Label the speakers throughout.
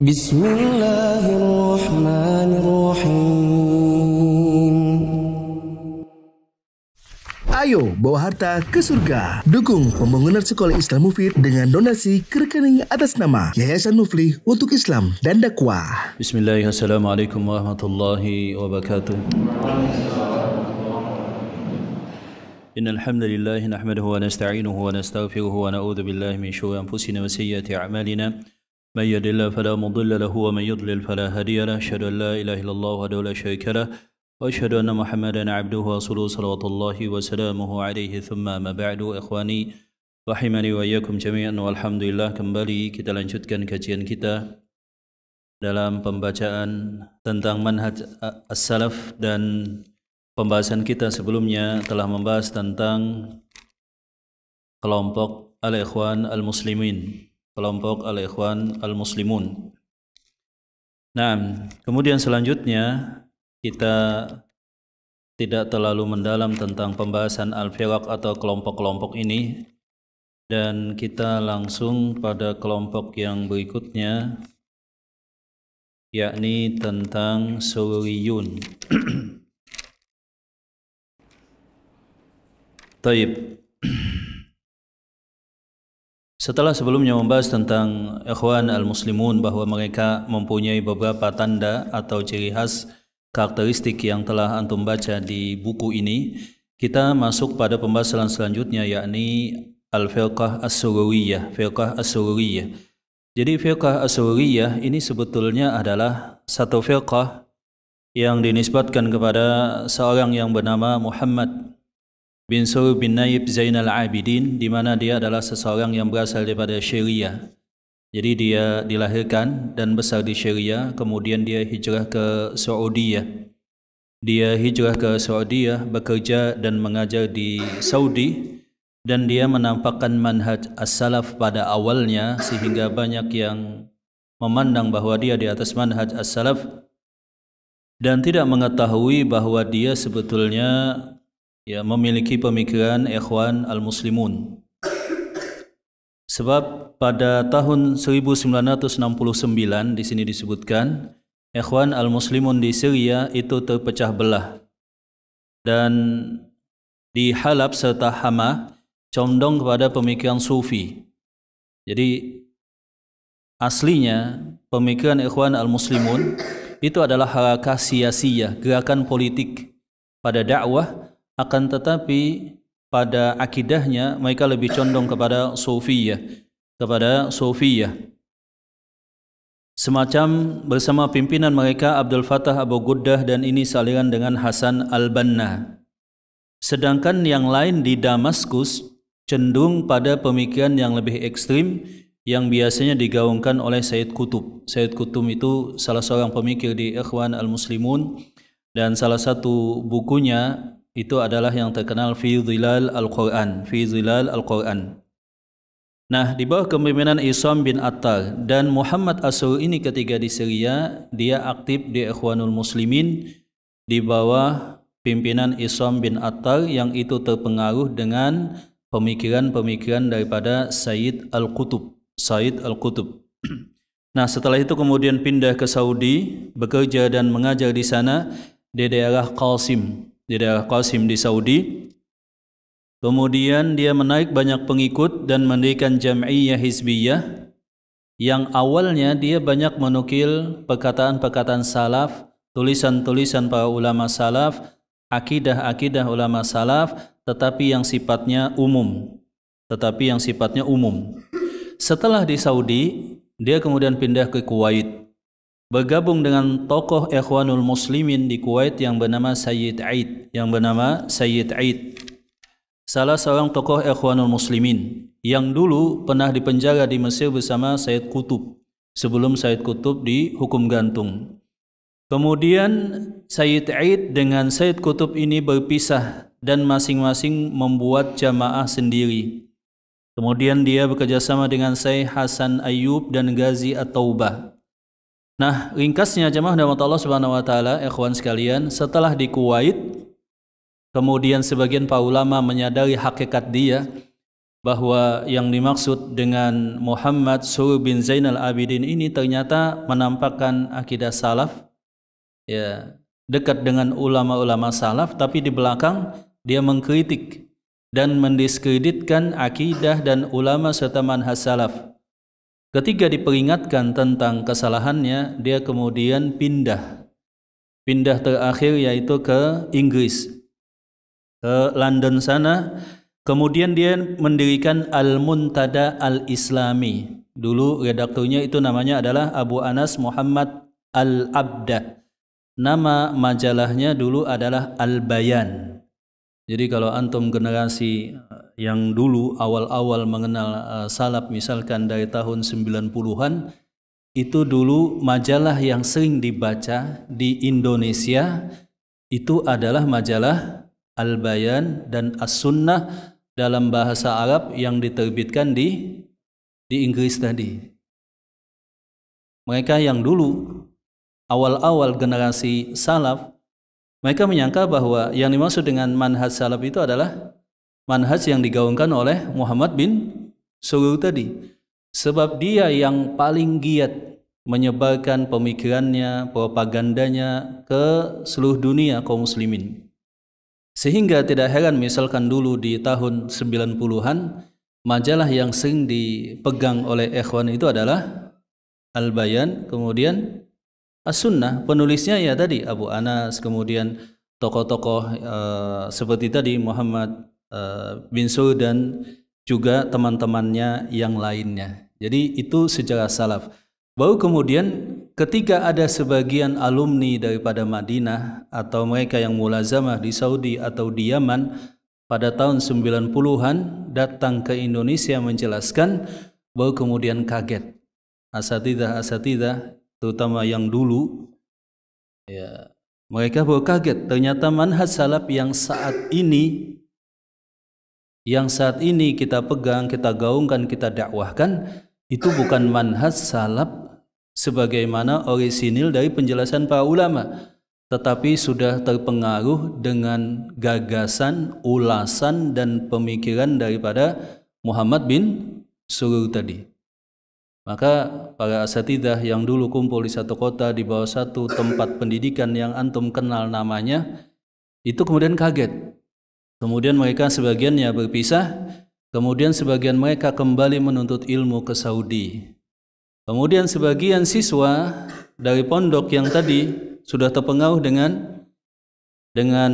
Speaker 1: Bismillahirrahmanirrahim.
Speaker 2: Ayo bawa harta ke surga. Dukung pembangunan sekolah Islam Mufid dengan donasi ke rekening atas nama Yayasan Muflih untuk Islam dan Dakwah.
Speaker 3: Bismillahirrahmanirrahim. Assalamualaikum warahmatullahi wabarakatuh. Innal hamdalillah nahmaduhu wa nasta'inuhu wa nastaghfiruhu wa na'udzu billahi min shururi anfusina wa sayyiati a'malina. May yahdihillahu fala mudilla lahu wa may yudlil fala hadiya lahu. Asyhadu an la ilaha illallah wahdahu la syarika lahu wa asyhadu anna Muhammadan 'abduhu wa rasuluhu salawatullahi wa salamuhu alaihi thumma ma ba'du. Ikhwani rahimani wa iyyakum jami'an. Walhamdulillah, kembali kita lanjutkan kajian kita dalam pembacaan tentang manhaj as-salaf, dan pembahasan kita sebelumnya telah membahas tentang kelompok al-ikhwan al-muslimin, kelompok al-ikhwan al-muslimun. Nah, kemudian selanjutnya kita tidak terlalu mendalam tentang pembahasan al-firaq atau kelompok-kelompok ini, dan kita langsung pada kelompok yang berikutnya, yakni tentang sururiyun. Taib. Setelah sebelumnya membahas tentang ikhwan al-muslimun, bahwa mereka mempunyai beberapa tanda atau ciri khas karakteristik yang telah antum baca di buku ini, kita masuk pada pembahasan selanjutnya, yakni al-firqah as-sururiyah. Firqah as-sururiyah. Jadi firqah as-sururiyah ini sebetulnya adalah satu firqah yang dinisbatkan kepada seorang yang bernama Muhammad bin Surur bin Naib Zainal Abidin, di mana dia adalah seseorang yang berasal daripada Syria. Jadi dia dilahirkan dan besar di Syria, kemudian dia hijrah ke Saudi. Dia hijrah ke Saudi, bekerja dan mengajar di Saudi, dan dia menampakkan manhaj as-salaf pada awalnya, sehingga banyak yang memandang bahwa dia di atas manhaj as-salaf dan tidak mengetahui bahwa dia sebetulnya memiliki pemikiran ikhwan al-muslimun. Sebab pada tahun 1969 di sini disebutkan ikhwan al-muslimun di Syria itu terpecah belah, dan di Halab serta Hama condong kepada pemikiran sufi. Jadi aslinya pemikiran ikhwan al-muslimun itu adalah harakah siyasiyah, gerakan politik pada dakwah, akan tetapi pada akidahnya mereka lebih condong kepada sufiyah, semacam bersama pimpinan mereka Abdul Fattah Abu Guddah, dan ini saliran dengan Hasan al-Banna. Sedangkan yang lain di Damaskus cenderung pada pemikiran yang lebih ekstrim yang biasanya digaungkan oleh Sayyid Qutb. Sayyid Qutb itu salah seorang pemikir di Ikhwan al-Muslimun, dan salah satu bukunya itu adalah yang terkenal Fi Zilal Al-Quran, Fi Zilal Al-Quran. Nah, di bawah kepemimpinan Isam bin Attar dan Muhammad Asur ini ketika di Syria, dia aktif di Ikhwanul Muslimin di bawah pimpinan Isam bin Attar, yang itu terpengaruh dengan pemikiran-pemikiran daripada Sayyid Al-Qutb. Nah, setelah itu kemudian pindah ke Saudi, bekerja dan mengajar di sana di daerah Qasim, di Saudi. Kemudian dia menarik banyak pengikut dan mendirikan Jam'iyah Hizbiyah, yang awalnya dia banyak menukil perkataan-perkataan salaf, tulisan-tulisan para ulama salaf, akidah-akidah ulama salaf, tetapi yang sifatnya umum. Setelah di Saudi, dia kemudian pindah ke Kuwait, bergabung dengan tokoh Ikhwanul Muslimin di Kuwait yang bernama Sayyid Aid, salah seorang tokoh Ikhwanul Muslimin yang dulu pernah dipenjara di Mesir bersama Sayyid Qutb sebelum Sayyid Qutb dihukum gantung. Kemudian Sayyid Aid dengan Sayyid Qutb ini berpisah dan masing-masing membuat jamaah sendiri. Kemudian dia bekerjasama dengan Syekh Hasan Ayyub dan Ghazi At-Taubah. Nah, ringkasnya jemaah rahmat Allah Subhanahu wa taala, ikhwan sekalian, setelah di Kuwait, kemudian sebagian para ulama menyadari hakikat dia bahwa yang dimaksud dengan Muhammad Suruh bin Zainal Abidin ini ternyata menampakkan akidah salaf, ya, dekat dengan ulama-ulama salaf, tapi di belakang dia mengkritik dan mendiskreditkan akidah dan ulama serta manhaj salaf. Ketika diperingatkan tentang kesalahannya, dia kemudian pindah terakhir yaitu ke Inggris, ke London sana. Kemudian dia mendirikan Al-Muntada Al-Islami. Dulu redakturnya itu namanya adalah Abu Anas Muhammad Al-Abdah. Nama majalahnya dulu adalah Al-Bayan. Jadi kalau antum generasi yang dulu awal-awal mengenal salaf misalkan dari tahun 90-an, itu dulu majalah yang sering dibaca di Indonesia itu adalah majalah Al-Bayan dan As-Sunnah dalam bahasa Arab yang diterbitkan di Inggris tadi. Mereka yang dulu awal-awal generasi salaf, mereka menyangka bahwa yang dimaksud dengan manhaj salaf itu adalah manhaj yang digaungkan oleh Muhammad bin Surur tadi. Sebab dia yang paling giat menyebarkan pemikirannya, propagandanya ke seluruh dunia kaum muslimin. Sehingga tidak heran misalkan dulu di tahun 90-an, majalah yang sering dipegang oleh ikhwan itu adalah Al-Bayan, kemudian As-Sunnah. Penulisnya ya tadi Abu Anas, kemudian tokoh-tokoh seperti tadi Muhammad bin Sur dan juga teman-temannya yang lainnya. Jadi itu sejarah salaf. Baru kemudian ketika ada sebagian alumni daripada Madinah atau mereka yang mulazamah di Saudi atau di Yaman pada tahun 90-an datang ke Indonesia menjelaskan, baru kemudian kaget. Asatidah terutama yang dulu, ya, mereka baru kaget ternyata manhaj salaf yang saat ini kita pegang, kita gaungkan, kita dakwahkan, itu bukan manhaj salaf sebagaimana orisinil dari penjelasan para ulama, tetapi sudah terpengaruh dengan gagasan, ulasan dan pemikiran daripada Muhammad bin Surur tadi. Maka para asatidah yang dulu kumpul di satu kota di bawah satu tempat pendidikan yang antum kenal namanya, itu kemudian kaget. Kemudian mereka sebagiannya berpisah, kemudian sebagian mereka kembali menuntut ilmu ke Saudi. Kemudian sebagian siswa dari pondok yang tadi sudah terpengaruh dengan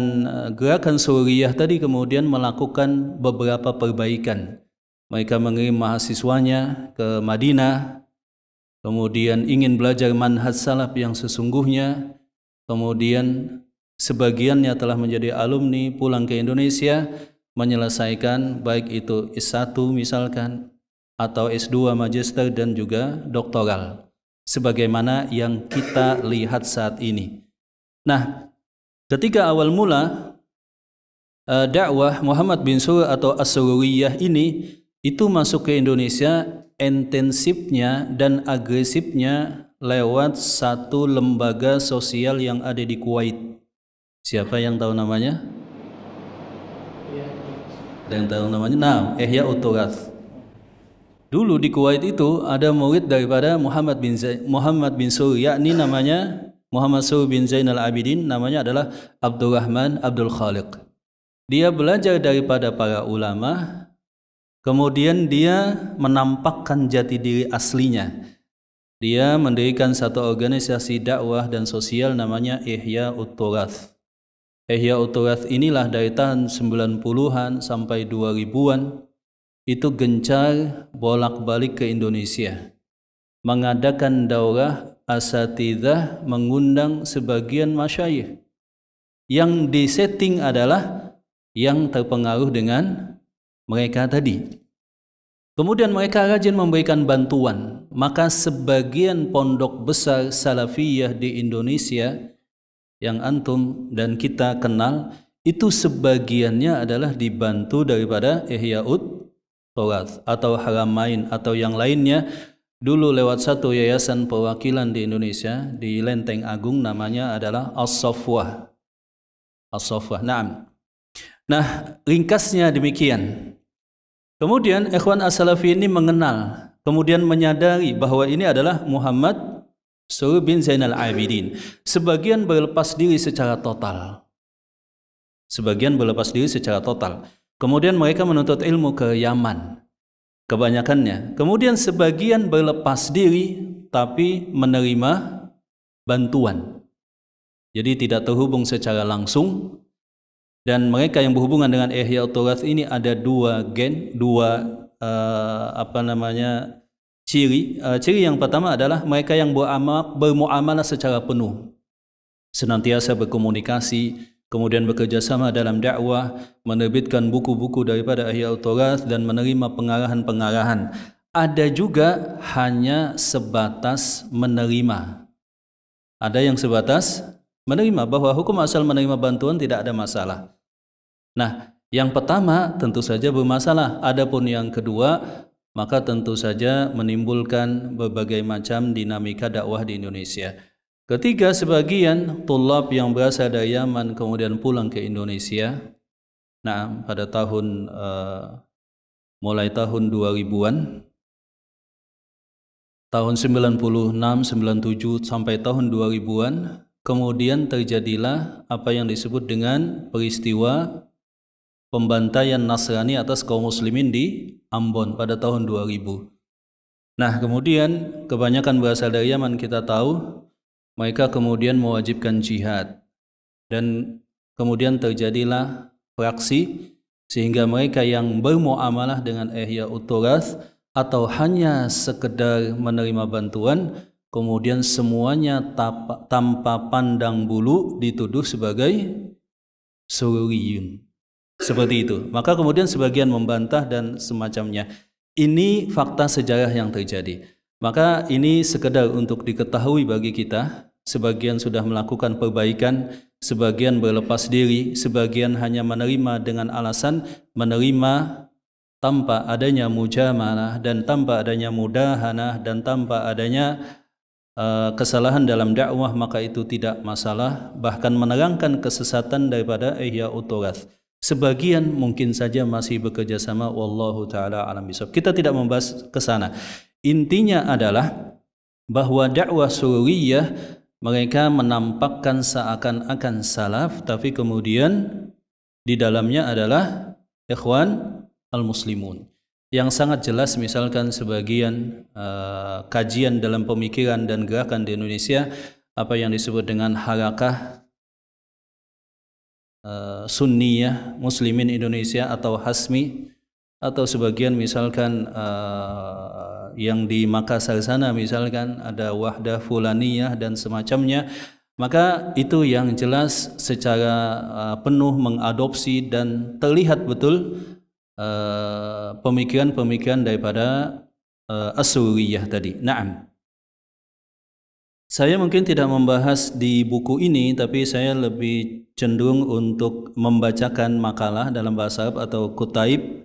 Speaker 3: gerakan Suriah tadi kemudian melakukan beberapa perbaikan. Mereka mengirim mahasiswanya ke Madinah, kemudian ingin belajar manhaj salaf yang sesungguhnya, kemudian sebagiannya telah menjadi alumni pulang ke Indonesia menyelesaikan baik itu S1 misalkan, atau S2 magister dan juga doktoral sebagaimana yang kita lihat saat ini. Nah, ketika awal mula dakwah Muhammad bin Surur atau As-Sururiyah ini itu masuk ke Indonesia, intensifnya dan agresifnya lewat satu lembaga sosial yang ada di Kuwait. Siapa yang tahu namanya? Ada yang tahu namanya? Nah, Ihya Ut-Turath. Dulu di Kuwait itu ada murid daripada Muhammad bin Surur, yakni namanya Muhammad Surur bin Zainal Abidin, namanya adalah Abdurrahman Abdul Khaliq. Dia belajar daripada para ulama, kemudian dia menampakkan jati diri aslinya. Dia mendirikan satu organisasi dakwah dan sosial namanya Ihya Ut-Turath. Ihya Ut-Turath inilah dari tahun 90-an sampai 2000-an itu gencar bolak-balik ke Indonesia, mengadakan daurah asatidzah, mengundang sebagian masyayikh yang disetting adalah yang terpengaruh dengan mereka tadi. Kemudian mereka rajin memberikan bantuan, maka sebagian pondok besar salafiyah di Indonesia yang antum dan kita kenal itu sebagiannya adalah dibantu daripada Ihya Ut-Turath atau Haramain atau yang lainnya. Dulu lewat satu yayasan perwakilan di Indonesia di Lenteng Agung, namanya adalah As-Safwah. As-Safwah, na'am. Nah, ringkasnya demikian. Kemudian ikhwan as-salafi ini mengenal, kemudian menyadari bahwa ini adalah Muhammad Surur bin Zainal Abidin. Sebagian berlepas diri secara total. Sebagian berlepas diri secara total. Kemudian mereka menuntut ilmu ke Yaman. Kebanyakannya. Kemudian sebagian berlepas diri tapi menerima bantuan. Jadi tidak terhubung secara langsung. Dan mereka yang berhubungan dengan Ihya Turath ini ada dua ciri. Ciri yang pertama adalah mereka yang bermuamalah secara penuh, senantiasa berkomunikasi, kemudian bekerja sama dalam dakwah, menerbitkan buku-buku daripada Ihya Turath dan menerima pengarahan-pengarahan. Ada juga hanya sebatas menerima. Ada yang sebatas menerima, bahwa hukum asal menerima bantuan tidak ada masalah. Nah, yang pertama tentu saja bermasalah. Adapun yang kedua, maka tentu saja menimbulkan berbagai macam dinamika dakwah di Indonesia. Ketiga, sebagian tulab yang berasal dari Yaman kemudian pulang ke Indonesia. Nah, pada mulai tahun 2000-an, tahun 96, 97 sampai tahun 2000-an, kemudian terjadilah apa yang disebut dengan peristiwa pembantaian Nasrani atas kaum muslimin di Ambon pada tahun 2000. Nah, kemudian kebanyakan berasal dari Yaman, kita tahu mereka kemudian mewajibkan jihad. Dan kemudian terjadilah fraksi sehingga mereka yang bermuamalah dengan Ihya Turath atau hanya sekedar menerima bantuan, kemudian semuanya tanpa pandang bulu dituduh sebagai sururiyun. Seperti itu. Maka kemudian sebagian membantah dan semacamnya. Ini fakta sejarah yang terjadi. Maka ini sekedar untuk diketahui bagi kita. Sebagian sudah melakukan perbaikan, sebagian berlepas diri, sebagian hanya menerima dengan alasan menerima tanpa adanya mujamalah dan tanpa adanya mudahanah dan tanpa adanya kesalahan dalam dakwah, maka itu tidak masalah. Bahkan menerangkan kesesatan daripada Ihya Turath. Sebagian mungkin saja masih bekerja sama, wallahu taala alam bisawab. Kita tidak membahas ke sana. Intinya adalah bahwa dakwah sururiyah mereka menampakkan seakan-akan salaf, tapi kemudian di dalamnya adalah ikhwan al-muslimun. Yang sangat jelas misalkan sebagian kajian dalam pemikiran dan gerakan di Indonesia, apa yang disebut dengan harakah Sunniyah Muslimin Indonesia atau Hasmi, atau sebagian misalkan yang di Makassar sana misalkan ada Wahdah Fulaniyah dan semacamnya, maka itu yang jelas secara penuh mengadopsi dan terlihat betul pemikiran-pemikiran daripada As-Sururiyah tadi. Naam. Saya mungkin tidak membahas di buku ini, tapi saya lebih cenderung untuk membacakan makalah dalam bahasa Arab atau kutaib,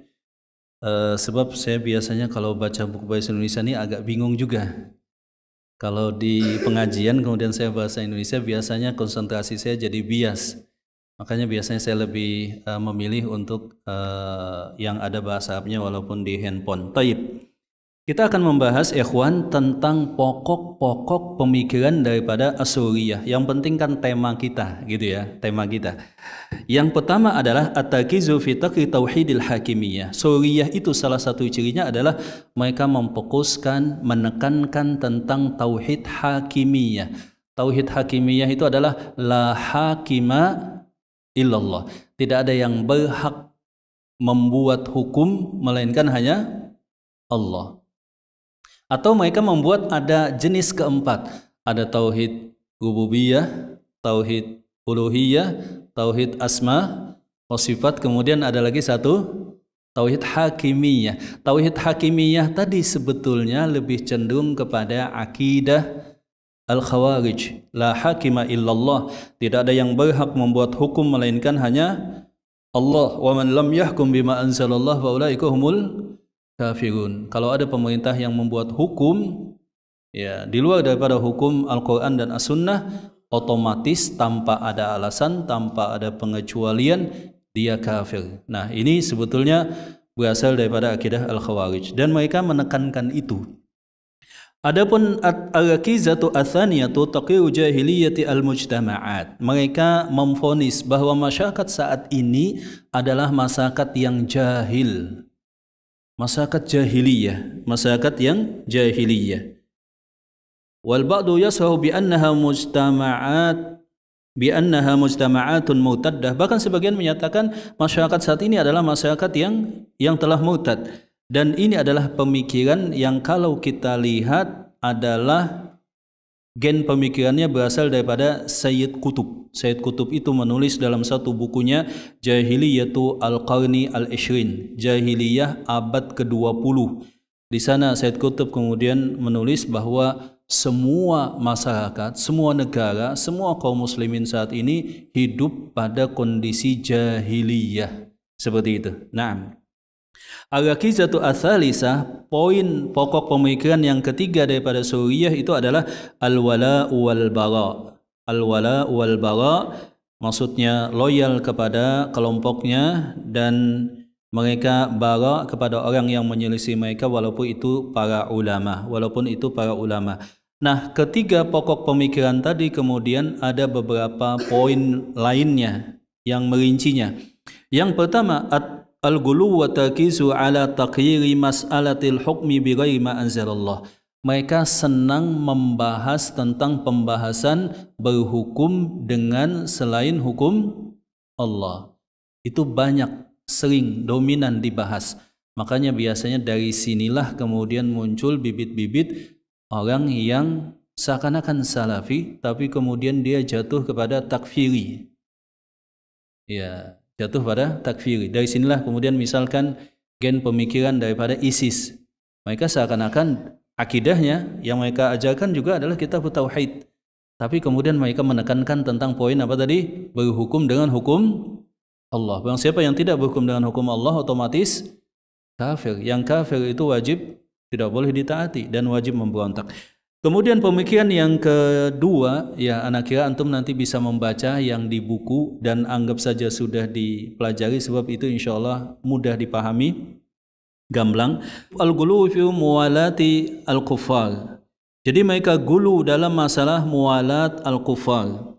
Speaker 3: sebab saya biasanya kalau baca buku bahasa Indonesia ini agak bingung juga. Kalau di pengajian kemudian saya bahasa Indonesia, biasanya konsentrasi saya jadi bias. Makanya biasanya saya lebih memilih untuk yang ada bahasa Arabnya walaupun di handphone. Taib. Kita akan membahas ikhwan tentang pokok-pokok pemikiran daripada As-Sururiyah. Yang penting kan tema kita, gitu ya, tema kita. Yang pertama adalah at-tarkizu fi taqri tauhidil hakimiyah. Sururiyah itu salah satu cirinya adalah mereka memfokuskan, menekankan tentang tauhid hakimiyah. Tauhid hakimiyah itu adalah la hakima illallah. Tidak ada yang berhak membuat hukum melainkan hanya Allah. Atau mereka membuat ada jenis keempat. Ada tauhid rububiyah, tauhid uluhiyah, tauhid asma wa sifat, kemudian ada lagi satu tauhid hakimiyah. Tauhid hakimiyah tadi sebetulnya lebih cenderung kepada akidah al-khawarij. La hakima illallah. Tidak ada yang berhak membuat hukum melainkan hanya Allah. Wa man lam yahkum bima anzalallah fa ulaika humul kafirun. Kalau ada pemerintah yang membuat hukum ya di luar daripada hukum Al-Quran dan As-Sunnah, otomatis tanpa ada alasan, tanpa ada pengecualian, dia kafir. Nah, ini sebetulnya berasal daripada akidah Al-Khawarij dan mereka menekankan itu. Adapun al-aqizatu atsaniyatu taqiru jahiliyati al-mujtama'at. Mereka memvonis bahwa masyarakat saat ini adalah masyarakat yang jahil. Masyarakat jahiliyah, masyarakat yang jahiliyah. Wal ba'du yasrahu bi annaha mujtama'atun murtaddah. Bahkan sebagian menyatakan masyarakat saat ini adalah masyarakat yang telah murtad. Dan ini adalah pemikiran yang kalau kita lihat adalah gen pemikirannya berasal daripada Sayyid Qutb. Sayyid Qutb itu menulis dalam satu bukunya Jahiliyatu Al-Qarni Al-Ishrin, Jahiliyah abad ke-20. Di sana Sayyid Qutb kemudian menulis bahwa semua masyarakat, semua negara, semua kaum muslimin saat ini hidup pada kondisi jahiliyah. Seperti itu. Naam. Al-aqizatu ats-tsalisah, poin pokok pemikiran yang ketiga daripada Suriyah itu adalah al-wala wal bara. Al-wala wal bara maksudnya loyal kepada kelompoknya dan mereka bara kepada orang yang menyelisih mereka walaupun itu para ulama. Nah, ketiga pokok pemikiran tadi kemudian ada beberapa poin lainnya yang merincinya. Yang pertama, al-ghulu wa takizu ala taqyiri mas'alatil hukmi bighairi ma anzalallah. Mereka senang membahas tentang pembahasan berhukum dengan selain hukum Allah. Itu banyak, sering, dominan dibahas. Makanya biasanya dari sinilah kemudian muncul bibit-bibit orang yang seakan-akan salafi tapi kemudian dia jatuh kepada takfiri. Ya, jatuh pada takfiri. Dari sinilah kemudian misalkan gen pemikiran daripada ISIS. Mereka seakan-akan akidahnya yang mereka ajarkan juga adalah kitab tauhid. Tapi kemudian mereka menekankan tentang poin apa tadi? Berhukum dengan hukum Allah. Barang siapa yang tidak berhukum dengan hukum Allah otomatis kafir. Yang kafir itu wajib tidak boleh ditaati dan wajib memberontak. Kemudian pemikiran yang kedua, ya anak kira antum nanti bisa membaca yang di buku dan anggap saja sudah dipelajari sebab itu insyaallah mudah dipahami, gamblang. Al-ghulu fi muwalati al-kuffar. Jadi mereka gulu dalam masalah muwalat al-kuffar.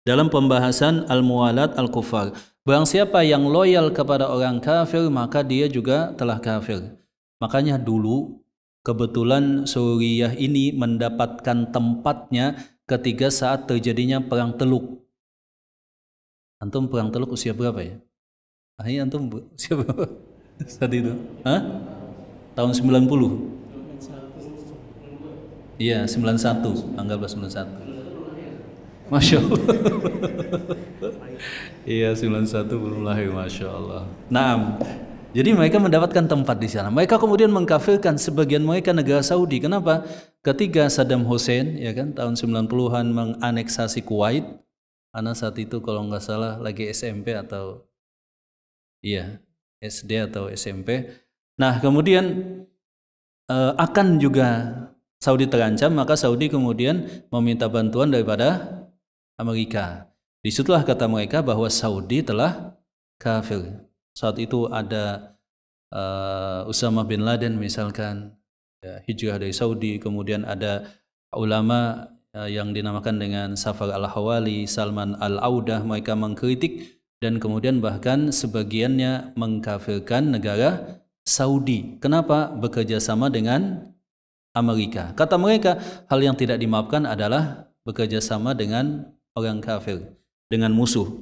Speaker 3: Dalam pembahasan al-muwalat al-kuffar. Barang siapa yang loyal kepada orang kafir maka dia juga telah kafir. Makanya dulu kebetulan Suriyah ini mendapatkan tempatnya ketika saat terjadinya Perang Teluk. Antum Perang Teluk usia berapa ya? Antum usia berapa saat itu? Hah? Tahun 90? Iya, 91. Anggaplah 91. Masya Allah. Iya, 91 belum lahir, Masya Allah. Naam. Jadi mereka mendapatkan tempat di sana. Mereka kemudian mengkafirkan sebagian mereka negara Saudi. Kenapa? Ketika Saddam Hussein ya kan tahun 90-an menganeksasi Kuwait, anak saat itu kalau nggak salah lagi SMP atau iya SD atau SMP. Nah kemudian akan juga Saudi terancam, maka Saudi kemudian meminta bantuan daripada Amerika. Disitulah kata mereka bahwa Saudi telah kafir. Saat itu ada Usama bin Laden misalkan ya, hijrah dari Saudi, kemudian ada ulama yang dinamakan dengan Safar al-Hawali, Salman al-Audah, mereka mengkritik dan kemudian bahkan sebagiannya mengkafirkan negara Saudi. Kenapa? Bekerja sama dengan Amerika. Kata mereka, hal yang tidak dimaafkan adalah bekerja sama dengan orang kafir, dengan musuh.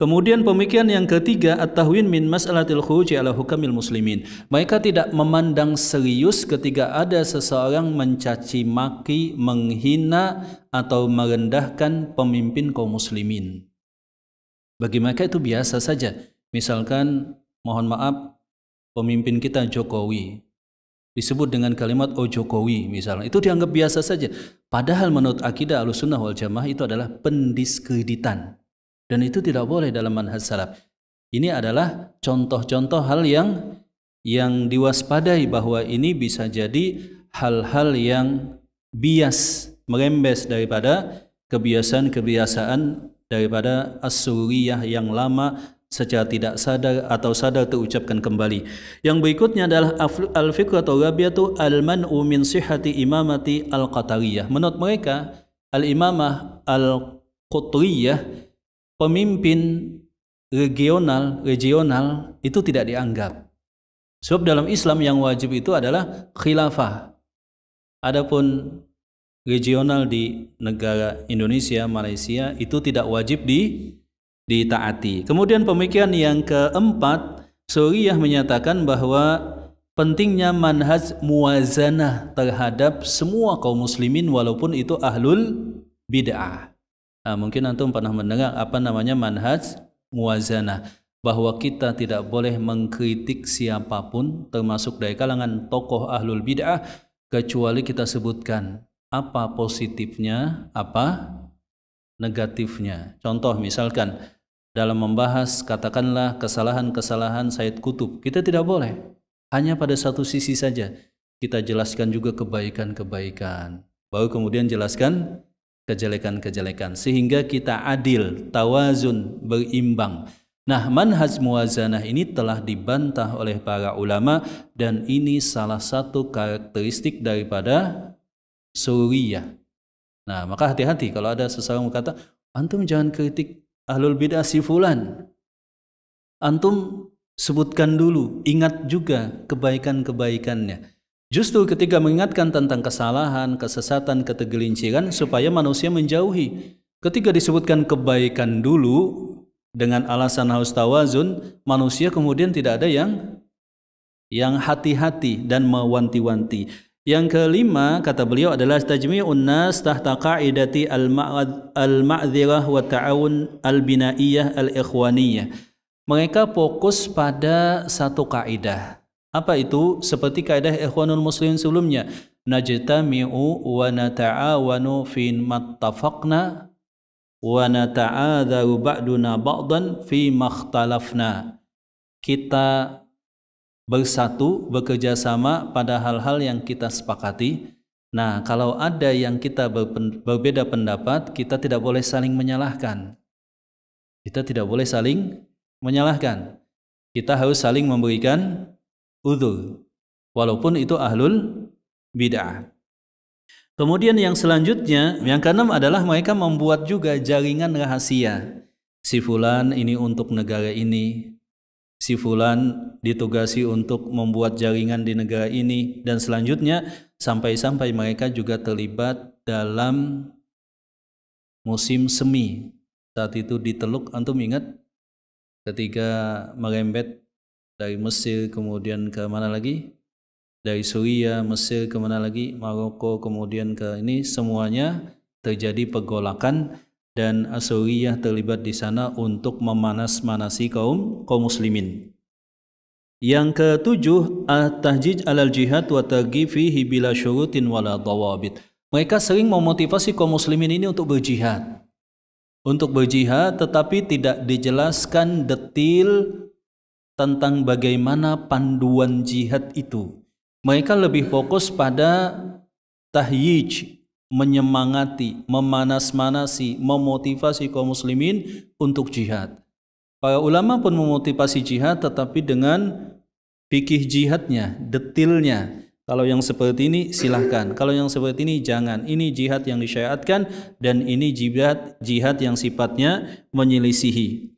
Speaker 3: Kemudian pemikiran yang ketiga, at-tahwin min mas'alatil khuruji ala hukamil muslimin. Mereka tidak memandang serius ketika ada seseorang mencaci maki, menghina atau merendahkan pemimpin kaum muslimin. Bagi mereka itu biasa saja. Misalkan, mohon maaf, pemimpin kita Jokowi disebut dengan kalimat "Oh Jokowi" misalnya, itu dianggap biasa saja. Padahal menurut akidah Ahlussunnah wal Jamaah itu adalah pendiskreditan. Dan itu tidak boleh dalam manhaj salaf. Ini adalah contoh-contoh hal yang diwaspadai bahwa ini bisa jadi hal-hal yang bias, merembes daripada kebiasaan-kebiasaan daripada As-Suriyah yang lama secara tidak sadar atau sadar terucapkan kembali. Yang berikutnya adalah al-fikratu rabiatu al-man'u min sihhati imamati al-qatariyah. Menurut mereka, al-imamah al-qatariyah, pemimpin regional itu tidak dianggap. Sebab dalam Islam yang wajib itu adalah khilafah. Adapun regional di negara Indonesia, Malaysia itu tidak wajib ditaati. Kemudian pemikiran yang keempat, Suriyah menyatakan bahwa pentingnya manhaj muwazanah terhadap semua kaum muslimin walaupun itu ahlul bid'ah. Nah, mungkin antum pernah mendengar apa namanya manhaj muwazanah, bahwa kita tidak boleh mengkritik siapapun termasuk dari kalangan tokoh ahlul bid'ah kecuali kita sebutkan apa positifnya, apa negatifnya. Contoh misalkan dalam membahas katakanlah kesalahan-kesalahan Sayyid Qutb, kita tidak boleh hanya pada satu sisi saja. Kita jelaskan juga kebaikan-kebaikan, baru kemudian jelaskan kejelekan-kejelekan, sehingga kita adil, tawazun, berimbang. Nah, manhaj muwazanah ini telah dibantah oleh para ulama dan ini salah satu karakteristik daripada Suriyah. Nah, maka hati-hati kalau ada seseorang berkata, antum jangan kritik ahlul bid'ah si fulan. Antum sebutkan dulu, ingat juga kebaikan-kebaikannya. Justru ketika mengingatkan tentang kesalahan, kesesatan, ketergelinciran supaya manusia menjauhi. Ketika disebutkan kebaikan dulu dengan alasan haus tawazun, manusia kemudian tidak ada yang hati-hati dan mewanti-wanti. Yang kelima, kata beliau, adalah tajmi'un nas tahta qa'idati al-ma'dzirah wa ta'awun al-binaiyah al-ikhwaniyah. Mereka fokus pada satu kaidah. Apa itu? Seperti kaidah ikhwanul muslimin sebelumnya. Najtami'u wa nata'awanu fi mattafaqna wa nata'adzaru ba'duna ba'dan fi makhtalafna. Kita bersatu, bekerja sama pada hal-hal yang kita sepakati. Nah, kalau ada yang kita berbeda pendapat, kita tidak boleh saling menyalahkan. Kita tidak boleh saling menyalahkan. Kita harus saling memberikan udzur, walaupun itu ahlul bid'ah. Kemudian yang selanjutnya, yang keenam adalah mereka membuat juga jaringan rahasia. Si fulan ini untuk negara ini, si fulan ditugasi untuk membuat jaringan di negara ini, dan selanjutnya sampai-sampai mereka juga terlibat dalam musim semi. Saat itu di Teluk, antum ingat ketika merembet dari Mesir kemudian ke mana lagi? Dari Suriah, Mesir kemana lagi? Maroko, kemudian ke ini, semuanya terjadi pergolakan dan Suriah terlibat di sana untuk memanas-manasi kaum muslimin. Yang ketujuh, at-tahjij alal jihad wa targhib fihi bila syurutin wala dawabit. Mereka sering memotivasi kaum muslimin ini untuk berjihad. Untuk berjihad, tetapi tidak dijelaskan detil tentang bagaimana panduan jihad itu. Mereka lebih fokus pada tahyij, menyemangati, memanas-manasi, memotivasi kaum muslimin untuk jihad. Para ulama pun memotivasi jihad tetapi dengan fikih jihadnya, detilnya. Kalau yang seperti ini silahkan, kalau yang seperti ini jangan. Ini jihad yang disyariatkan dan ini jihad yang sifatnya menyelisihi.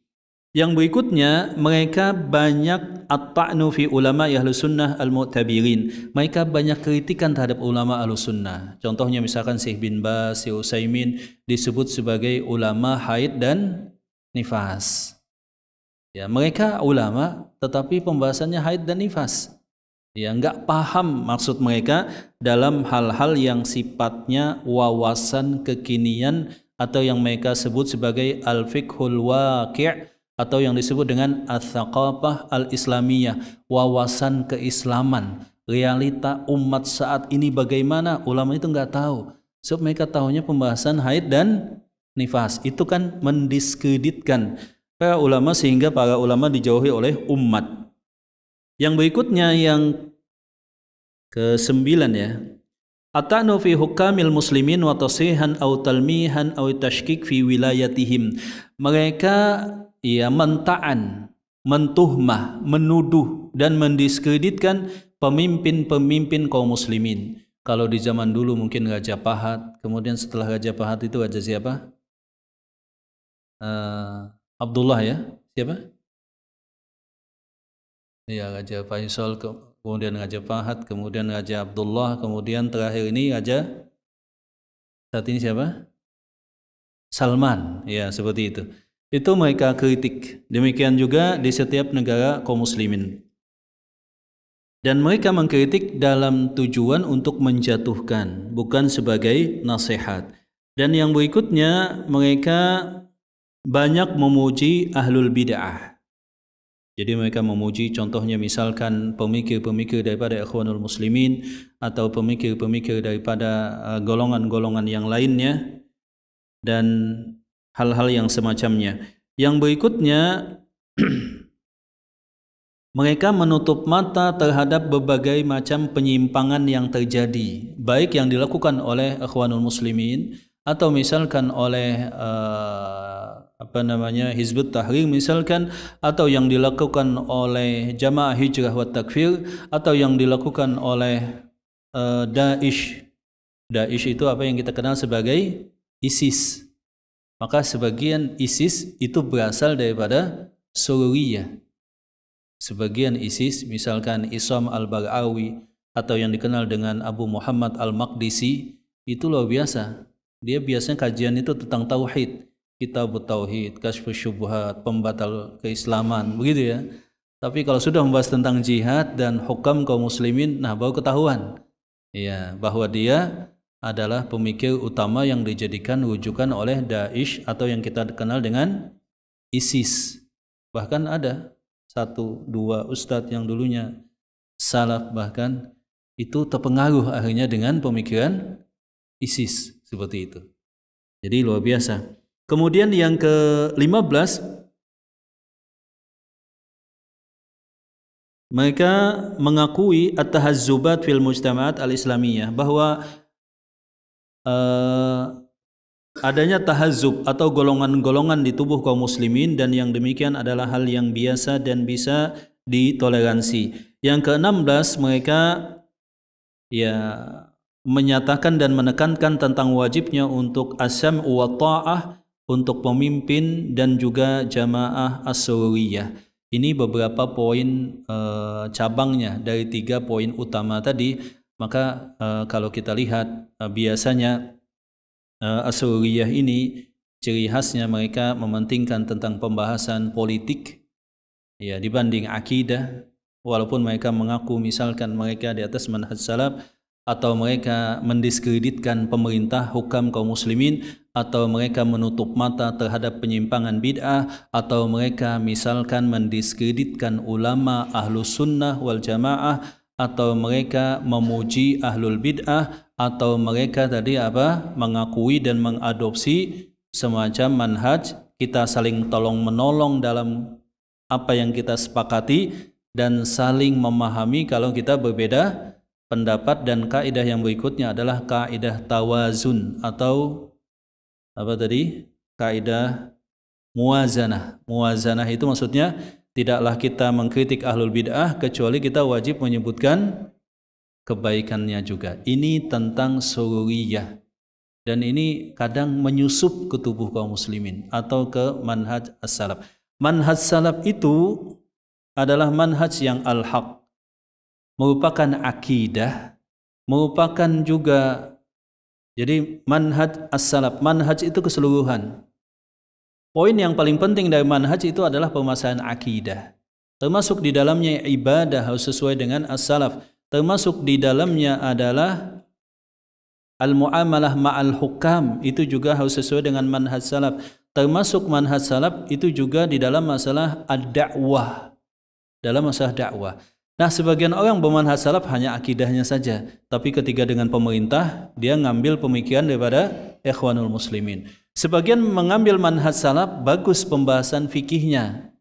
Speaker 3: Yang berikutnya, mereka banyak at-ta'nu fi ulama ahlus sunnah al-mu'tabirin. Mereka banyak kritikan terhadap ulama ahlus sunnah. Contohnya misalkan Syekh bin Baz, Syekh Utsaimin disebut sebagai ulama haid dan nifas. Ya, mereka ulama tetapi pembahasannya haid dan nifas. Ya, enggak paham maksud mereka dalam hal-hal yang sifatnya wawasan kekinian atau yang mereka sebut sebagai al-fiqhul waqi', atau yang disebut dengan al-thaqafah al-islamiyah, wawasan keislaman, realita umat saat ini bagaimana, ulama itu enggak tahu. Sebab mereka tahunya pembahasan haid dan nifas. Itu kan mendiskreditkan para ulama sehingga para ulama dijauhi oleh umat. Yang berikutnya, yang ke-9 ya. Ata'nu fi hukamil muslimin wa tasihan aw talmihan aw tashkik fi wilayatihim. Mereka menta'an mentuhmah, menuduh dan mendiskreditkan pemimpin-pemimpin kaum muslimin. Kalau di zaman dulu mungkin Raja Pahat, kemudian setelah Raja Pahat itu Raja siapa? Abdullah ya, siapa? Ya, Raja Faisal, kemudian Raja Pahat, kemudian Raja Abdullah, kemudian terakhir ini Raja saat ini siapa? Salman, ya seperti itu. Itu mereka kritik. Demikian juga di setiap negara kaum muslimin. Dan mereka mengkritik dalam tujuan untuk menjatuhkan, bukan sebagai nasihat. Dan yang berikutnya, mereka banyak memuji ahlul bid'ah. Jadi mereka memuji, contohnya misalkan pemikir-pemikir daripada ikhwanul muslimin atau pemikir-pemikir daripada golongan-golongan yang lainnya dan hal-hal yang semacamnya. Yang berikutnya, mereka menutup mata terhadap berbagai macam penyimpangan yang terjadi, baik yang dilakukan oleh ikhwanul muslimin atau misalkan oleh Hizbut Tahrir misalkan, atau yang dilakukan oleh Jamaah Hijrah wa Takfir, atau yang dilakukan oleh Daesh. Daesh itu apa yang kita kenal sebagai ISIS. Maka sebagian ISIS itu berasal daripada Sururiyah. Sebagian ISIS, misalkan Isam al-Bar'awi atau yang dikenal dengan Abu Muhammad al-Maqdisi, itu luar biasa. Dia biasanya kajian itu tentang tauhid, kitab tauhid, kasyfus syubhat, pembatal keislaman, begitu ya. Tapi kalau sudah membahas tentang jihad dan hukam kaum muslimin, nah baru ketahuan ya bahwa dia adalah pemikir utama yang dijadikan rujukan oleh Daesh atau yang kita kenal dengan ISIS. Bahkan ada 1-2 ustadz yang dulunya salaf bahkan itu terpengaruh akhirnya dengan pemikiran ISIS seperti itu. Jadi luar biasa. Kemudian yang ke-15, mereka mengakui at-tahazzubat fil mujtama'at al-islamiyah, bahwa adanya tahazzub atau golongan-golongan di tubuh kaum muslimin, dan yang demikian adalah hal yang biasa dan bisa ditoleransi. Yang ke-16, mereka menyatakan dan menekankan tentang wajibnya untuk as-sam'u wa ta'ah untuk pemimpin dan juga jamaah as-sururiyah. Ini beberapa poin cabangnya dari 3 poin utama tadi. Maka kalau kita lihat biasanya As-Sururiyah ini ciri khasnya mereka mementingkan tentang pembahasan politik ya dibanding akidah, walaupun mereka mengaku misalkan mereka di atas manhaj salaf, atau mereka mendiskreditkan pemerintah hukam kaum muslimin, atau mereka menutup mata terhadap penyimpangan bid'ah, atau mereka misalkan mendiskreditkan ulama ahlus sunnah wal jamaah, atau mereka memuji ahlul bid'ah, atau mereka tadi mengakui dan mengadopsi semacam manhaj kita saling tolong menolong dalam apa yang kita sepakati dan saling memahami kalau kita berbeda pendapat. Dan kaidah yang berikutnya adalah kaidah tawazun atau kaidah muwazanah. Muwazanah itu maksudnya tidaklah kita mengkritik ahlul bid'ah kecuali kita wajib menyebutkan kebaikannya juga. Ini tentang sururiyah, dan ini kadang menyusup ke tubuh kaum muslimin atau ke manhaj as-salaf. Manhaj salaf itu adalah manhaj yang al-haq, merupakan akidah, merupakan juga, jadi manhaj as-salaf, manhaj itu keseluruhan. Poin yang paling penting dari manhaj itu adalah permasalahan akidah, termasuk di dalamnya ibadah harus sesuai dengan as-salaf, termasuk di dalamnya adalah al-muamalah ma'al hukam, itu juga harus sesuai dengan manhaj salaf. Termasuk manhaj salaf itu juga di dalam masalah ad-da'wah, dalam masalah dakwah. Nah, sebagian orang bermanhaj salaf hanya akidahnya saja, tapi ketika dengan pemerintah dia ngambil pemikiran daripada ikhwanul muslimin. Sebagian mengambil manhaj salaf, bagus pembahasan fikihnya.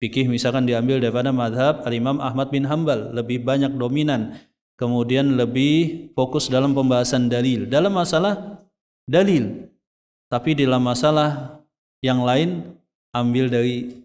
Speaker 3: Fikih misalkan diambil daripada madhab al-Imam Ahmad bin Hanbal, lebih banyak dominan, kemudian lebih fokus dalam pembahasan dalil, dalam masalah dalil. Tapi dalam masalah yang lain ambil dari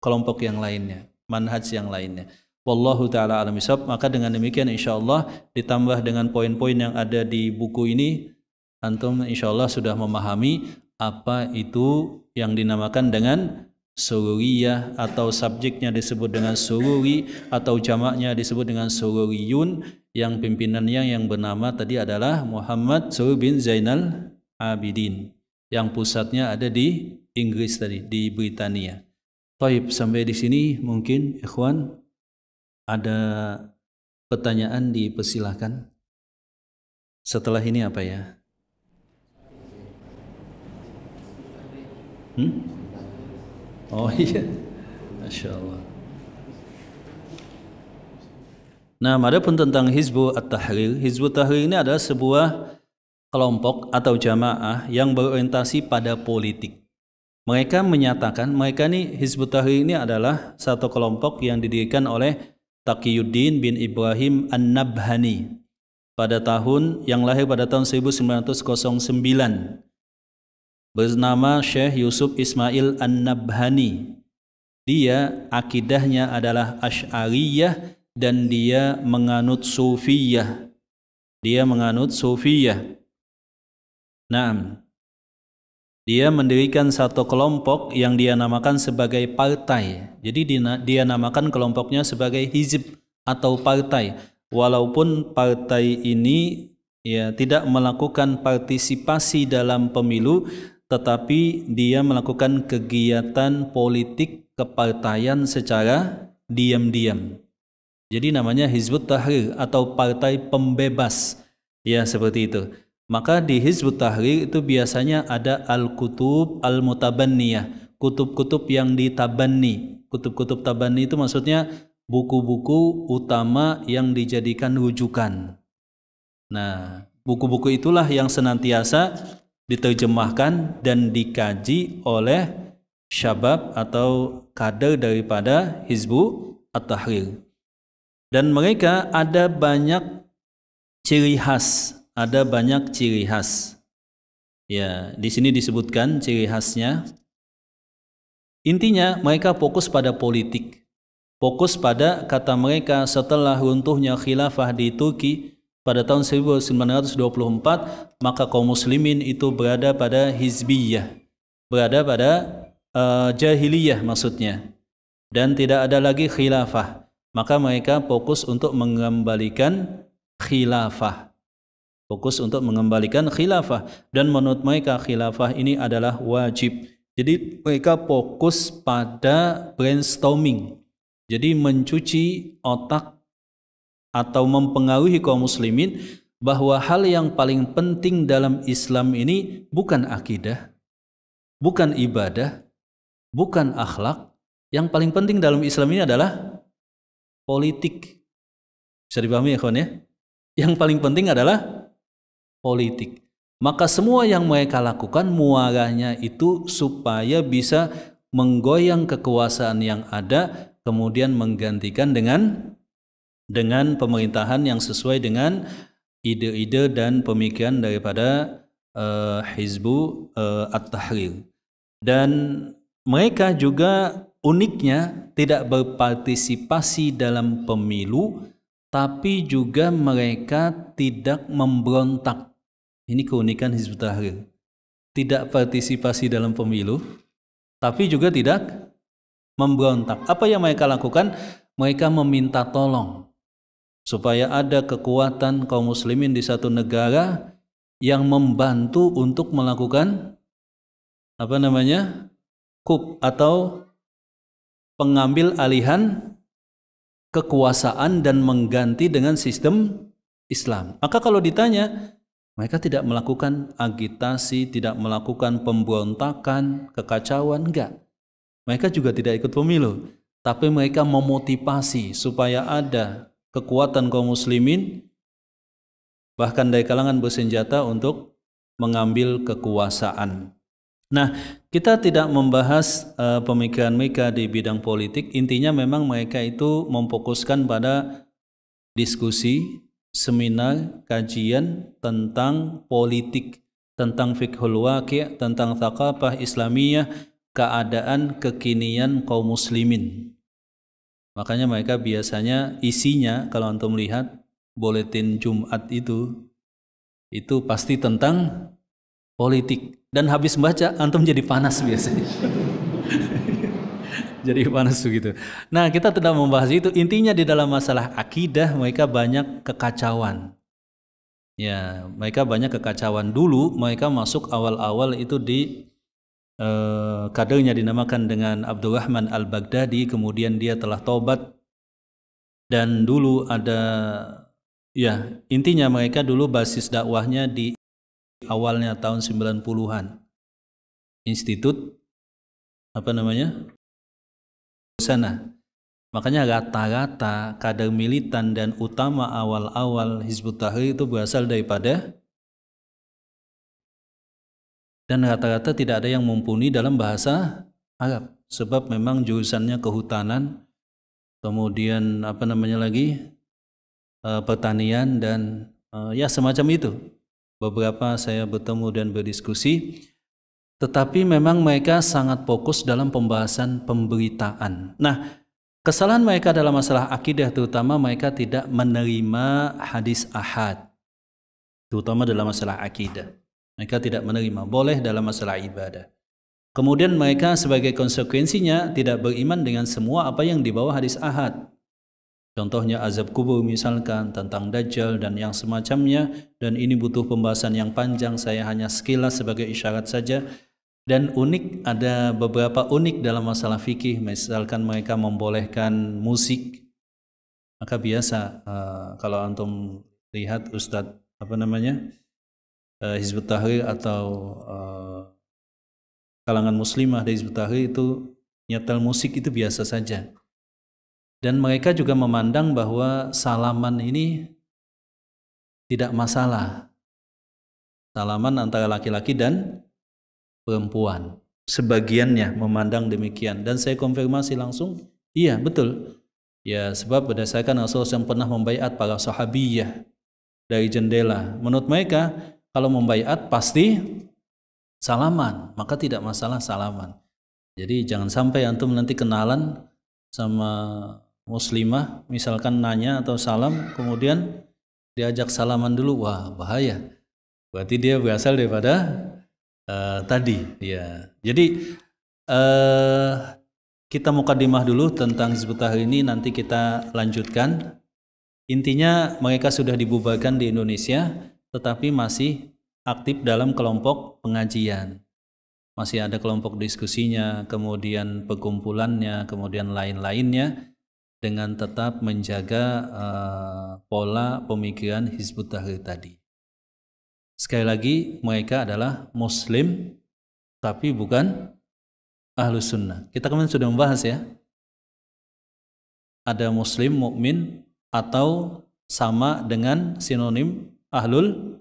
Speaker 3: kelompok yang lainnya, manhaj yang lainnya. Wallahu ta'ala alam bisawab. Maka dengan demikian insyaallah ditambah dengan poin-poin yang ada di buku ini, antum insyaallah sudah memahami apa itu yang dinamakan dengan sururiyah, atau subjeknya disebut dengan sururi, atau jamaknya disebut dengan sururiyun, yang pimpinannya yang bernama tadi adalah Muhammad Surur bin Zainal Abidin, yang pusatnya ada di Inggris tadi, di Britania. Baik, sampai di sini mungkin ikhwan ada pertanyaan, dipersilahkan. Setelah ini apa ya? Oh iya, Masya Allah. Nah, adapun tentang Hizbut Tahrir, Hizbut Tahrir ini adalah sebuah kelompok atau jamaah yang berorientasi pada politik. Mereka menyatakan, mereka ini Hizbut Tahrir ini adalah satu kelompok yang didirikan oleh Taqiyuddin bin Ibrahim An-Nabhani pada tahun yang lahir pada tahun 1909. Bernama Syekh Yusuf Ismail An-Nabhani. Dia akidahnya adalah Asy'ariyah dan dia menganut Sufiyah. Dia menganut Sufiyah. Naam. Dia mendirikan satu kelompok yang dia namakan sebagai partai. Jadi dia namakan kelompoknya sebagai hizb atau partai. Walaupun partai ini ya tidak melakukan partisipasi dalam pemilu, tetapi dia melakukan kegiatan politik kepartaian secara diam-diam. Jadi namanya Hizbut Tahrir atau partai pembebas. Ya, seperti itu. Maka di Hizbut Tahrir itu biasanya ada al-kutub al-mutabanniyah, kutub-kutub yang ditabanni. Kutub-kutub tabanni itu maksudnya buku-buku utama yang dijadikan rujukan. Nah, buku-buku itulah yang senantiasa diterjemahkan dan dikaji oleh syabab atau kader daripada Hizbut Tahrir. Dan mereka ada banyak ciri khas, ada banyak ciri khas. Ya, di sini disebutkan ciri khasnya. Intinya mereka fokus pada politik. Fokus pada, kata mereka, setelah runtuhnya khilafah di Turki pada tahun 1924, maka kaum muslimin itu berada pada hizbiyah, berada pada jahiliyah maksudnya, dan tidak ada lagi khilafah. Maka mereka fokus untuk mengembalikan khilafah. Fokus untuk mengembalikan khilafah. Dan menurut mereka khilafah ini adalah wajib. Jadi mereka fokus pada brainstorming. Jadi mencuci otak atau mempengaruhi kaum muslimin bahwa hal yang paling penting dalam Islam ini bukan akidah, bukan ibadah, bukan akhlak. Yang paling penting dalam Islam ini adalah politik. Bisa dipahami ya kawan ya? Yang paling penting adalah politik. Maka semua yang mereka lakukan muaranya itu supaya bisa menggoyang kekuasaan yang ada, kemudian menggantikan dengan pemerintahan yang sesuai dengan ide-ide dan pemikiran daripada Hizbut Tahrir. Dan mereka juga uniknya tidak berpartisipasi dalam pemilu, tapi juga mereka tidak memberontak. Ini keunikan Hizbut Tahrir. Tidak partisipasi dalam pemilu, tapi juga tidak memberontak. Apa yang mereka lakukan? Mereka meminta tolong supaya ada kekuatan kaum muslimin di satu negara yang membantu untuk melakukan coup atau pengambil alihan kekuasaan dan mengganti dengan sistem Islam. Maka kalau ditanya, mereka tidak melakukan agitasi, tidak melakukan pemberontakan, kekacauan, enggak. Mereka juga tidak ikut pemilu, tapi mereka memotivasi supaya ada kekuatan kaum muslimin bahkan dari kalangan bersenjata untuk mengambil kekuasaan. Nah, kita tidak membahas pemikiran mereka di bidang politik. Intinya memang mereka itu memfokuskan pada diskusi, seminar, kajian tentang politik, tentang fiqhul waqi', tentang thaqafah Islamiyah, keadaan kekinian kaum muslimin. Makanya mereka biasanya isinya kalau antum lihat buletin Jumat itu pasti tentang politik. Dan habis baca antum jadi panas biasanya. Jadi panas begitu. Nah, kita tidak membahas itu. Intinya di dalam masalah akidah mereka banyak kekacauan. Ya, mereka banyak kekacauan. Dulu mereka masuk awal-awal itu di kadernya dinamakan dengan Abdurrahman Al-Baghdadi, kemudian dia telah taubat. Dan dulu ada, ya intinya mereka dulu basis dakwahnya di awalnya tahun 90-an. Institut apa namanya? Sana. Makanya rata-rata kader militan dan utama awal-awal Hizbut Tahrir itu berasal daripada, dan rata-rata tidak ada yang mumpuni dalam bahasa Arab, sebab memang jurusannya kehutanan, kemudian apa namanya lagi, pertanian dan ya semacam itu. Beberapa saya bertemu dan berdiskusi, tetapi memang mereka sangat fokus dalam pembahasan pemberitaan. Nah, kesalahan mereka dalam masalah akidah terutama mereka tidak menerima hadis ahad, terutama dalam masalah akidah. Mereka tidak menerima, boleh dalam masalah ibadah. Kemudian mereka sebagai konsekuensinya tidak beriman dengan semua apa yang dibawa hadis ahad. Contohnya azab kubur misalkan, tentang Dajjal dan yang semacamnya. Dan ini butuh pembahasan yang panjang, saya hanya sekilas sebagai isyarat saja. Dan unik, ada beberapa unik dalam masalah fikih. Misalkan mereka membolehkan musik. Maka biasa kalau antum lihat Ustadz apa namanya, Hizbut Tahrir atau kalangan muslimah dari Hizbut Tahrir itu nyetel musik itu biasa saja. Dan mereka juga memandang bahwa salaman ini tidak masalah. Salaman antara laki-laki dan perempuan. Sebagiannya memandang demikian. Dan saya konfirmasi langsung, iya betul. Ya sebab berdasarkan Rasulullah yang pernah membaiat para sahabiyah dari jendela. Menurut mereka, kalau membaiat pasti salaman, maka tidak masalah salaman. Jadi jangan sampai antum nanti kenalan sama muslimah, misalkan nanya atau salam, kemudian diajak salaman dulu, wah bahaya. Berarti dia berasal daripada tadi. Ya. Jadi kita mukadimah dulu tentang Hizbut Tahrir ini, nanti kita lanjutkan. Intinya mereka sudah dibubarkan di Indonesia, tetapi masih aktif dalam kelompok pengajian. Masih ada kelompok diskusinya, kemudian perkumpulannya, kemudian lain-lainnya, dengan tetap menjaga pola pemikiran Hizbut Tahrir tadi. Sekali lagi, mereka adalah Muslim, tapi bukan Ahlus Sunnah. Kita kemarin sudah membahas ya, ada Muslim, mukmin, atau sama dengan sinonim Ahlul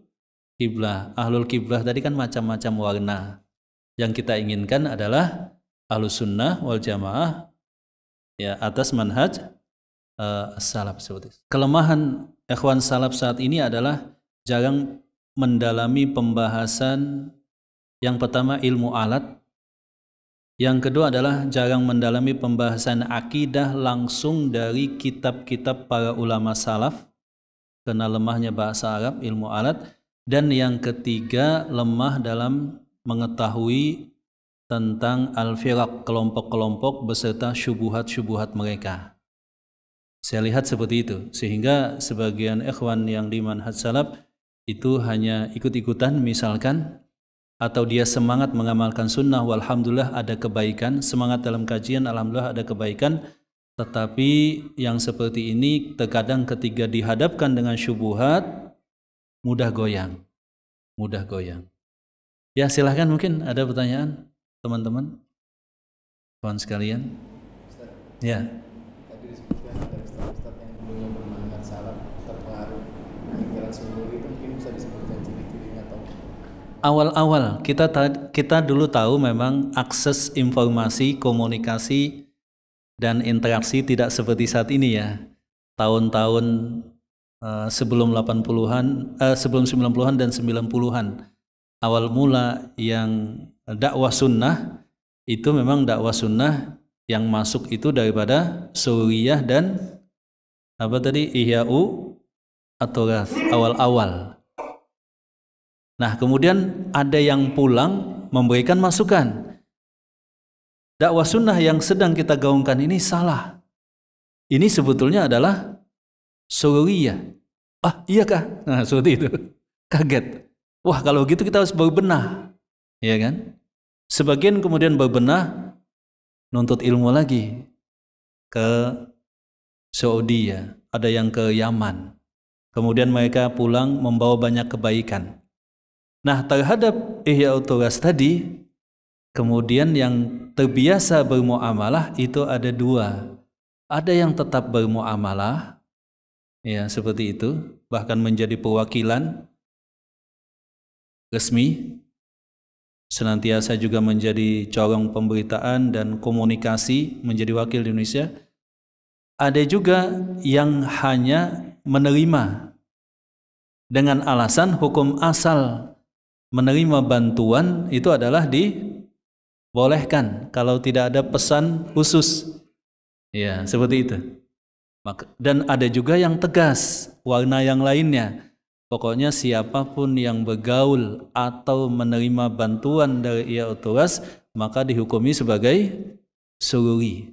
Speaker 3: Kiblah. Ahlul Kiblah tadi kan macam-macam warna. Yang kita inginkan adalah Ahlus Sunnah wal Jamaah, ya atas manhaj salaf seperti itu. Kelemahan ikhwan salaf saat ini adalah jarang mendalami pembahasan, yang pertama ilmu alat, yang kedua adalah jarang mendalami pembahasan akidah langsung dari kitab-kitab para ulama salaf, karena lemahnya bahasa Arab, ilmu alat. Dan yang ketiga, lemah dalam mengetahui tentang al-firaq, kelompok-kelompok beserta syubuhat-syubuhat mereka. Saya lihat seperti itu, sehingga sebagian ikhwan yang di manhaj salaf itu hanya ikut-ikutan misalkan, atau dia semangat mengamalkan sunnah, walhamdulillah ada kebaikan, semangat dalam kajian, alhamdulillah ada kebaikan. Tetapi yang seperti ini terkadang ketika dihadapkan dengan syubuhat, mudah goyang, mudah goyang. Ya silahkan, mungkin ada pertanyaan teman-teman, kawan sekalian.
Speaker 4: Ustaz,
Speaker 3: Ya.
Speaker 4: tadi disebutkan ada ustaz-ustaz yang dulunya bermanhaj salaf terpengaruh pemikiran Sunni, itu mungkin bisa disebutkan ciri-cirinya atau?
Speaker 3: Awal-awal kita dulu tahu memang akses informasi, komunikasi dan interaksi tidak seperti saat ini ya. Tahun-tahun sebelum 80-an, sebelum 90-an dan 90-an. Awal mula yang dakwah sunnah itu memang dakwah sunnah yang masuk itu daripada Suriyah dan apa tadi, Ihya'u atau awal-awal. Nah, kemudian ada yang pulang memberikan masukan. Dakwah sunnah yang sedang kita gaungkan ini salah. Ini sebetulnya adalah Suriyah. Ah, iya kah? Nah, seperti itu. Kaget. Wah, kalau gitu kita harus berbenah. Ya kan? Sebagian kemudian berbenah, nuntut ilmu lagi ke Saudi ya. Ada yang ke Yaman. Kemudian mereka pulang membawa banyak kebaikan. Nah, terhadap Ihya'ut Turas tadi, kemudian yang terbiasa bermuamalah itu ada dua. Ada yang tetap bermuamalah, ya seperti itu, bahkan menjadi perwakilan resmi, senantiasa juga menjadi corong pemberitaan dan komunikasi, menjadi wakil di Indonesia. Ada juga yang hanya menerima dengan alasan hukum asal menerima bantuan itu adalah dibolehkan kalau tidak ada pesan khusus. Ya, seperti itu. Dan ada juga yang tegas, warna yang lainnya. Pokoknya siapapun yang bergaul atau menerima bantuan dari Ihya'ut Turas maka dihukumi sebagai sururi.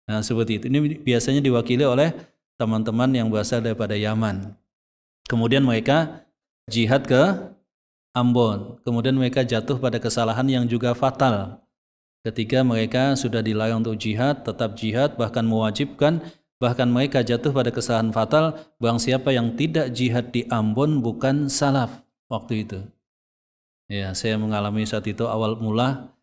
Speaker 3: Nah, seperti itu. Ini biasanya diwakili oleh teman-teman yang berasal daripada Yaman. Kemudian mereka jihad ke Ambon. Kemudian mereka jatuh pada kesalahan yang juga fatal. Ketika mereka sudah dilarang untuk jihad, tetap jihad, bahkan mewajibkan, bahkan mereka jatuh pada kesalahan fatal, barang siapa yang tidak jihad di Ambon bukan salaf waktu itu. Ya, saya mengalami saat itu awal mula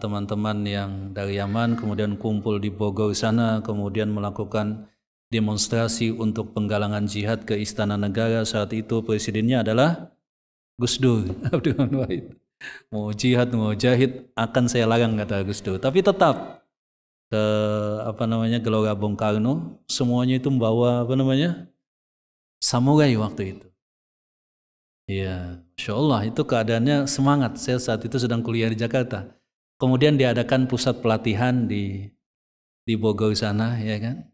Speaker 3: teman-teman yang dari Yaman kemudian kumpul di Bogor sana, kemudian melakukan demonstrasi untuk penggalangan jihad ke Istana Negara. Saat itu presidennya adalah Gus Dur Abdurrahman Wahid. Mau jihad, mau jahid akan saya larang, kata Gus Dur. Tapi tetap ke Gelora Bung Karno, semuanya itu membawa samurai waktu itu. Ya, Insya Allah itu keadaannya semangat. Saya saat itu sedang kuliah di Jakarta. Kemudian diadakan pusat pelatihan di Bogor sana, ya kan?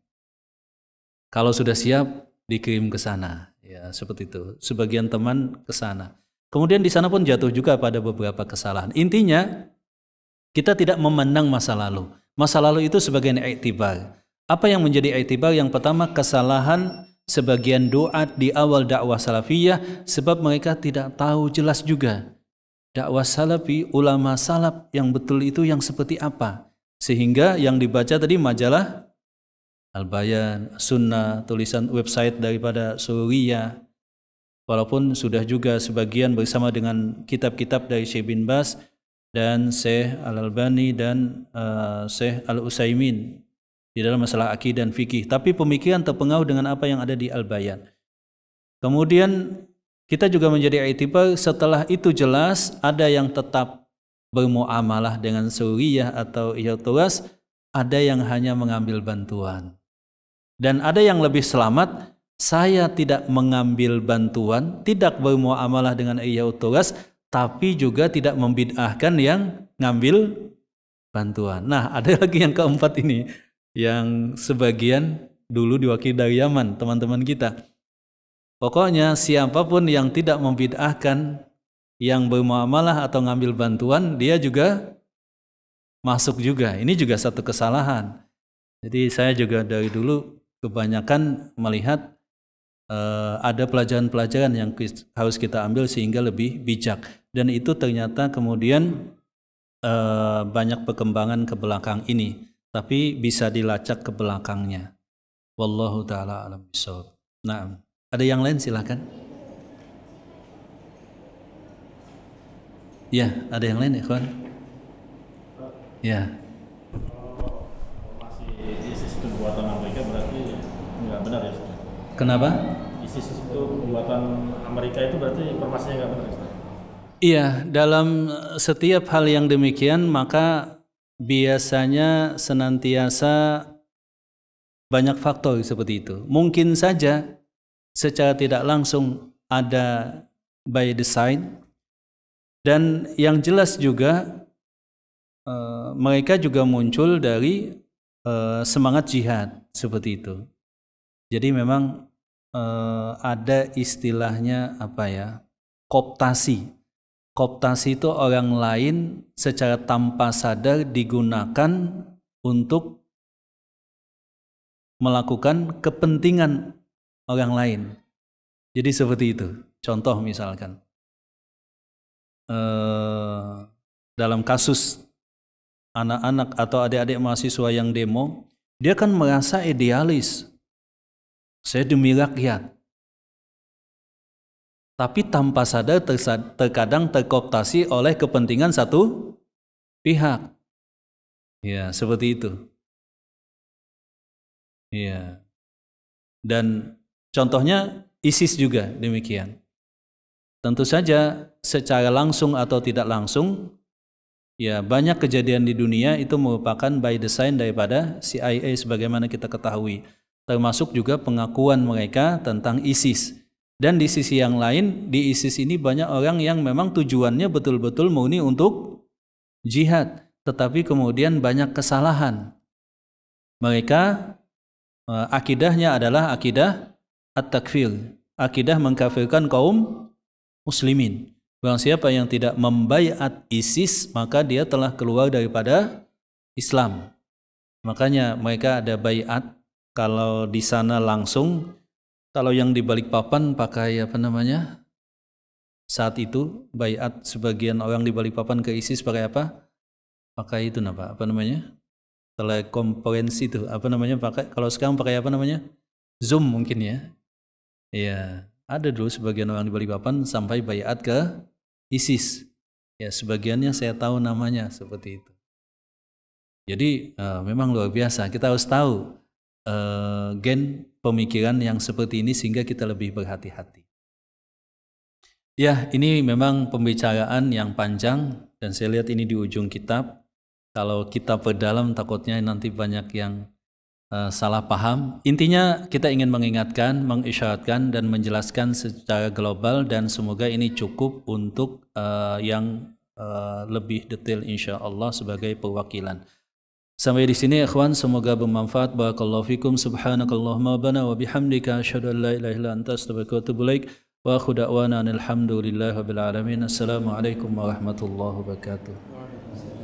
Speaker 3: Kalau sudah siap dikirim ke sana, ya seperti itu. Sebagian teman ke sana. Kemudian di sana pun jatuh juga pada beberapa kesalahan. Intinya kita tidak memandang masa lalu. Masa lalu itu sebagian iktibar. Apa yang menjadi iktibar? Yang pertama, kesalahan sebagian duat di awal dakwah salafiyah sebab mereka tidak tahu jelas juga dakwah salafi, ulama salaf yang betul itu yang seperti apa. Sehingga yang dibaca tadi majalah Al-Bayan, Sunnah, tulisan website daripada Suriyah, walaupun sudah juga sebagian bersama dengan kitab-kitab dari Syekh bin Baz dan Syekh Al-Albani dan Syekh Al-Utsaimin di dalam masalah akidah dan fikih, tapi pemikiran terpengaruh dengan apa yang ada di Al-Bayan. Kemudian kita juga menjadi iktibar setelah itu jelas ada yang tetap bermuamalah dengan Suriyah atau Ihya'ut Turas, ada yang hanya mengambil bantuan. Dan ada yang lebih selamat, saya tidak mengambil bantuan, tidak bermuamalah dengan Ihya'ut Turas, tapi juga tidak membid'ahkan yang ngambil bantuan. Nah, ada lagi yang keempat ini, yang sebagian dulu diwakili dari Yaman, teman-teman kita. Pokoknya siapapun yang tidak membid'ahkan yang bermuamalah atau ngambil bantuan, dia juga masuk juga. Ini juga satu kesalahan. Jadi saya juga dari dulu kebanyakan melihat ada pelajaran-pelajaran yang harus kita ambil sehingga lebih bijak. Dan itu ternyata kemudian banyak perkembangan ke belakang ini. Tapi bisa dilacak ke belakangnya. Wallahu ta'ala alam bishawab. Nah, ada yang lain silakan. Ya, ada yang lain ya kawan? Ya.
Speaker 5: Masih ISIS itu buatan Amerika berarti nggak benar ya?
Speaker 3: Kenapa?
Speaker 5: ISIS itu buatan Amerika itu berarti informasinya nggak benar ya?
Speaker 3: Iya, dalam setiap hal yang demikian maka biasanya senantiasa banyak faktor seperti itu. Mungkin saja secara tidak langsung ada by design, dan yang jelas juga mereka juga muncul dari semangat jihad seperti itu. Jadi memang ada istilahnya apa ya, kooptasi. Kooptasi itu orang lain secara tanpa sadar digunakan untuk melakukan kepentingan orang lain. Jadi seperti itu. Contoh misalkan dalam kasus anak-anak atau adik-adik mahasiswa yang demo, dia kan merasa idealis. Saya demi rakyat. Tapi tanpa sadar terkadang terkooptasi oleh kepentingan satu pihak. Ya, seperti itu. Ya. Dan contohnya ISIS juga demikian. Tentu saja secara langsung atau tidak langsung, ya banyak kejadian di dunia itu merupakan by design daripada CIA sebagaimana kita ketahui. Termasuk juga pengakuan mereka tentang ISIS. Dan di sisi yang lain, di ISIS ini banyak orang yang memang tujuannya betul-betul murni untuk jihad. Tetapi kemudian banyak kesalahan. Mereka akidahnya adalah akidah at-takfir. Akidah mengkafirkan kaum muslimin. Barang siapa yang tidak membaiat ISIS, maka dia telah keluar daripada Islam. Makanya mereka ada baiat. Kalau di sana langsung, kalau yang di Balikpapan pakai apa namanya? Saat itu baiat sebagian orang di Balikpapan ke ISIS pakai apa? Pakai itu apa namanya? Telekonferensi itu apa namanya? Pakai kalau sekarang pakai apa namanya? Zoom mungkin ya. Iya, ada dulu sebagian orang di Balikpapan sampai baiat ke ISIS. Ya, sebagiannya saya tahu namanya seperti itu. Jadi memang luar biasa. Kita harus tahu gen pemikiran yang seperti ini sehingga kita lebih berhati-hati. Ya, ini memang pembicaraan yang panjang dan saya lihat ini di ujung kitab. Kalau kita perdalam takutnya nanti banyak yang salah paham. Intinya kita ingin mengingatkan, mengisyaratkan dan menjelaskan secara global dan semoga ini cukup untuk yang lebih detail insya Allah sebagai perwakilan. Sampai di sini ikhwan, semoga bermanfaat. Barakallahu fikum. Subhanakallahumma rabbana wa bihamdika asyhadu an la ilaha illa anta astaghfiruka wa atubu ilaik. Wa akhu da'wana alhamdulillahi rabbil alamin. Assalamualaikum warahmatullahi wabarakatuh.